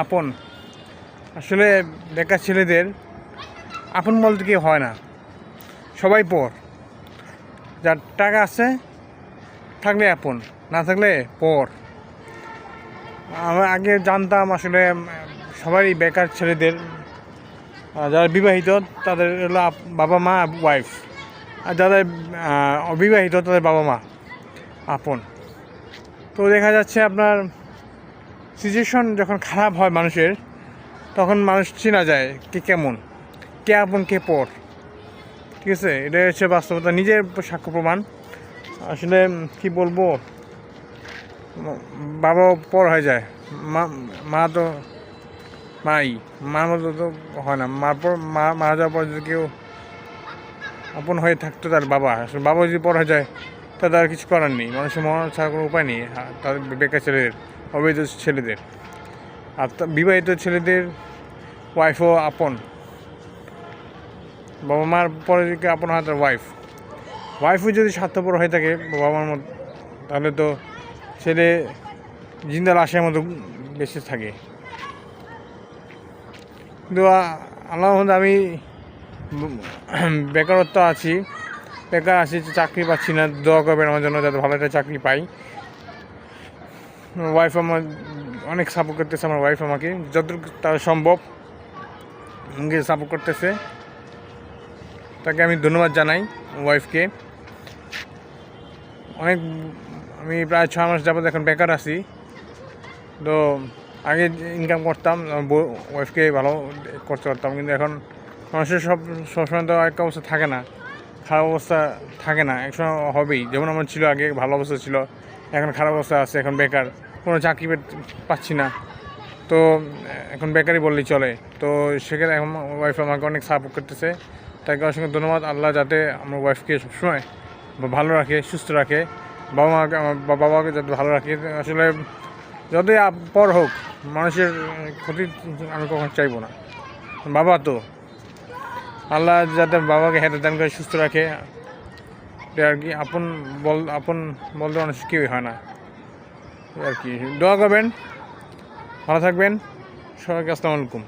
আপন আসলে বেকার ছেলেদের আপন বলতে কি হয় না, সবাই পর। যার টাকা আছে থাকলে আপন, না থাকলে পর। আমরা আগে জানতাম আসলে সবারই বেকার ছেলেদের, যারা বিবাহিত তাদের হলো বাবা মা ওয়াইফ, আর যাদের অবিবাহিত তাদের বাবা মা আপন। তো দেখা যাচ্ছে আপনার সিচুয়েশন যখন খারাপ হয় মানুষের, তখন মানুষ চেনা যায় কে কেমন, কে আপন কে পর। ঠিক আছে, এটাই হচ্ছে বাস্তবতা, নিজের সাক্ষ্য প্রমাণ। আসলে কি বলবো, বাবা পর হয়ে যায়, মা তো মাই, মার মতো তো হয় না। মার পর মারা যাওয়ার পর যদি কেউ আপন হয়ে থাকতো তার বাবা, আসলে বাবা যদি পর হয়ে যায় তাদের আর কিছু করার নেই, মানুষের মরণ ছাড়া কোনো উপায় নেই তাদের বেকার ছেলেদের, অবৈধ ছেলেদের। আর বিবাহিত ছেলেদের ওয়াইফও আপন, বাবা মার পরে যদি আপন হয় তার ওয়াইফও যদি স্বার্থপর হয়ে থাকে বাবা মার মতো, তাহলে তো ছেলে জিন্দা লাশের মতো বেঁচে থাকে। কিন্তু আল্লাহ আমি বেকারত্ব আছি, বেকার আছি, চাকরি পাচ্ছি না। দোয়া করবেন আমার জন্য যাতে ভালো একটা চাকরি পাই। ওয়াইফ আমার অনেক সাপোর্ট করতেছে, আমার ওয়াইফ আমাকে যতটুকু তার সম্ভব আমাকে সাপোর্ট করতেছে, তাকে আমি ধন্যবাদ জানাই ওয়াইফকে। আমি প্রায় 6 মাস যাবত এখন বেকার আছি। তো আগে ইনকাম করতাম, ওয়াইফকে ভালো করতে পারতাম, কিন্তু এখন মানুষের সবসময় তো একটা অবস্থা থাকে না, খারাপ অবস্থা থাকে না, একসময় হবেই। যেমন আমার ছিল আগে ভালো অবস্থা ছিল, এখন খারাপ অবস্থা আছে, এখন বেকার, কোনো চাকরি পাচ্ছি না। তো এখন বেকারই বললেই চলে। তো সেখানে এখন ওয়াইফ আমাকে অনেক সাপোর্ট করতেছে, তাকে অসংখ্য ধন্যবাদ। আল্লাহ যাতে আমার ওয়াইফকে সবসময় ভালো রাখে, সুস্থ রাখে, বাবাকে যাতে ভালো রাখে। আসলে যতই পর হোক, মানুষের ক্ষতি আমি কখনো চাইবো না। বাবা তো, আল্লাহ যাতে বাবাকে হেদায়েত দান করে সুস্থ রাখে, আর কি। আপন বলতে মানুষ কেউই হয় না আর কি। দোয়া করবেন, ভালো থাকবেন সবাইকে। আসসালামু আলাইকুম।